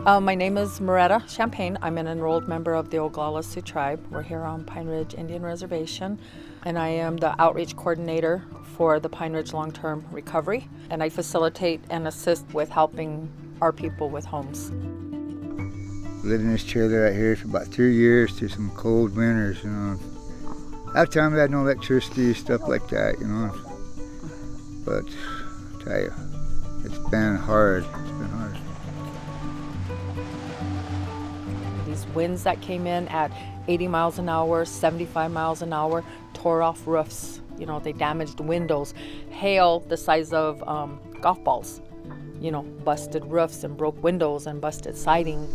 My name is Moretta Champagne. I'm an enrolled member of the Oglala Sioux Tribe. We're here on Pine Ridge Indian Reservation, and I am the outreach coordinator for the Pine Ridge Long-Term Recovery, and I facilitate and assist with helping our people with homes. Lived in this trailer right here for about 3 years through some cold winters, At the time we had no electricity, stuff like that, But I tell you, it's been hard. These winds that came in at 80 miles an hour, 75 miles an hour, tore off roofs. They damaged windows. Hail the size of golf balls, busted roofs and broke windows and busted siding.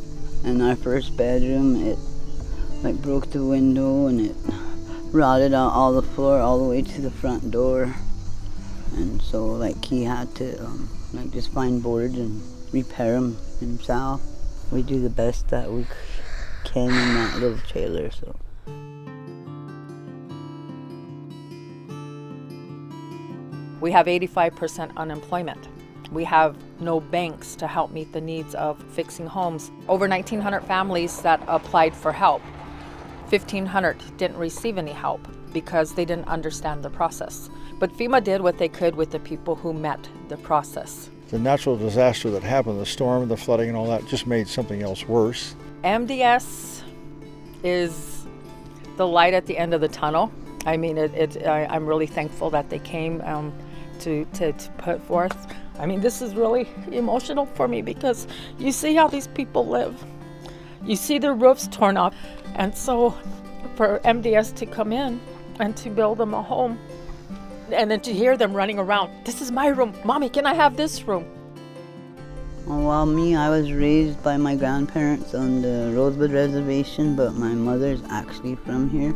In our first bedroom, it broke the window and it rotted out all the floor all the way to the front door. And so he had to just find boards and repair them himself. We do the best that we can in that little trailer. So. We have 85% unemployment. We have no banks to help meet the needs of fixing homes. Over 1,900 families that applied for help. 1,500 didn't receive any help because they didn't understand the process. But FEMA did what they could with the people who met the process. The natural disaster that happened, the storm, the flooding and all that, just made something else worse. MDS is the light at the end of the tunnel. I mean, I'm really thankful that they came to put forth. I mean, this is really emotional for me because you see how these people live. You see their roofs torn off. And so for MDS to come in and to build them a home, and then to hear them running around, this is my room. Mommy, can I have this room? Well, I was raised by my grandparents on the Rosebud Reservation, but my mother's actually from here.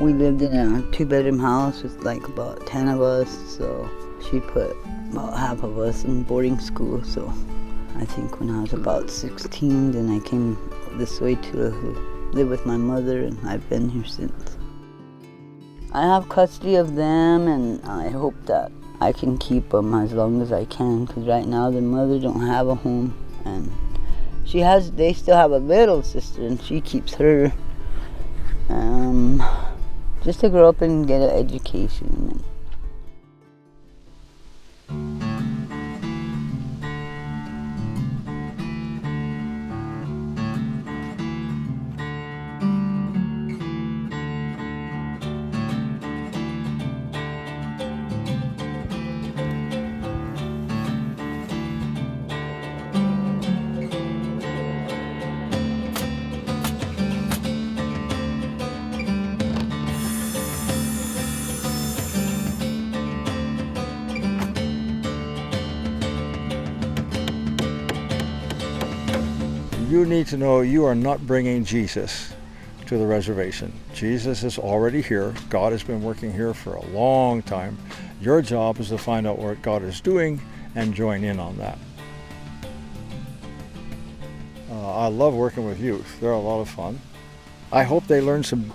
We lived in a 2-bedroom house with about 10 of us, so she put about half of us in boarding school. So I think when I was about 16, then I came this way to live with my mother, and I've been here since. I have custody of them, and I hope that I can keep them as long as I can, because right now their mother don't have a home, and they still have a little sister, and she keeps her, just to grow up and get an education. You need to know you are not bringing Jesus to the reservation. Jesus is already here. God has been working here for a long time. Your job is to find out what God is doing and join in on that. I love working with youth. They're a lot of fun. I hope they learn some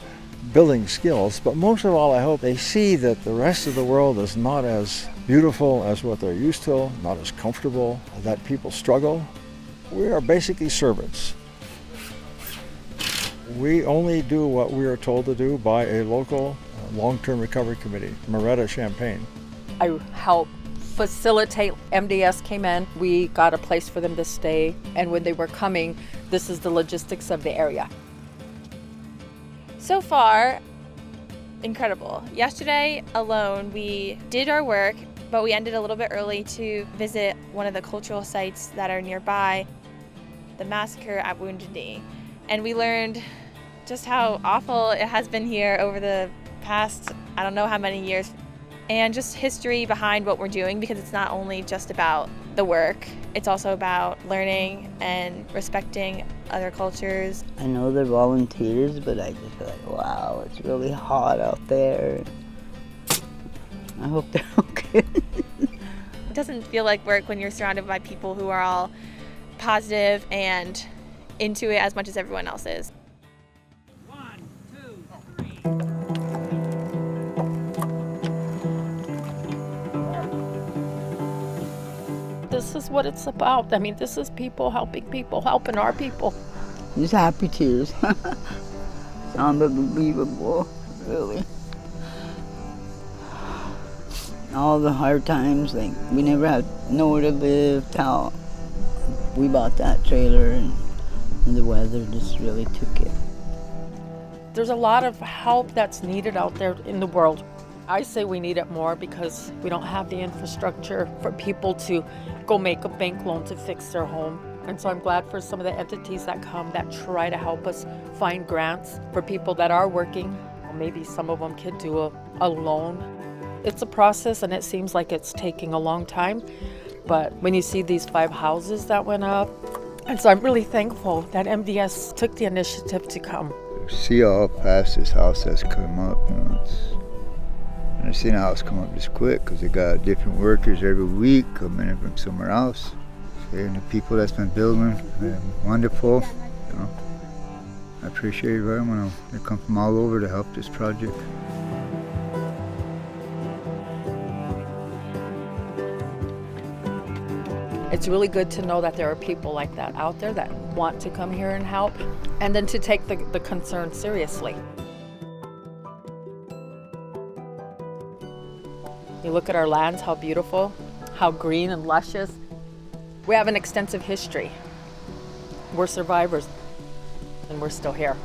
building skills, but most of all, I hope they see that the rest of the world is not as beautiful as what they're used to, not as comfortable, that people struggle. We are basically servants. We only do what we are told to do by a local long-term recovery committee, Moretta Champagne. I help facilitate. MDS came in, we got a place for them to stay, and when they were coming, this is the logistics of the area. So far, incredible. Yesterday alone, we did our work, but we ended a little bit early to visit one of the cultural sites that are nearby, the massacre at Wounded Knee. And we learned just how awful it has been here over the past, I don't know how many years, and just history behind what we're doing, because it's not only just about the work, it's also about learning and respecting other cultures. I know they're volunteers, but I just feel like, wow, it's really hot out there. I hope they're okay. It doesn't feel like work when you're surrounded by people who are all positive and into it as much as everyone else is. 1, 2, 3. This this is what it's about. I mean, this is people, helping our people. Just happy tears. It's unbelievable, really. All the hard times, like we never had nowhere to live, how we bought that trailer and the weather just really took it. There's a lot of help that's needed out there in the world. I say we need it more because we don't have the infrastructure for people to go make a bank loan to fix their home. And so I'm glad for some of the entities that come that try to help us find grants for people that are working. Maybe some of them could do a loan. It's a process and it seems like it's taking a long time. But when you see these 5 houses that went up, and so I'm really thankful that MDS took the initiative to come. See how fast this house has come up, you know. I've never seen a house come up this quick because they got different workers every week coming in from somewhere else. And the people that's been building, they're wonderful. You know. I appreciate it very much. They come from all over to help this project. It's really good to know that there are people like that out there that want to come here and help, and then to take the concern seriously. You look at our lands, how beautiful, how green and luscious. We have an extensive history. We're survivors, and we're still here.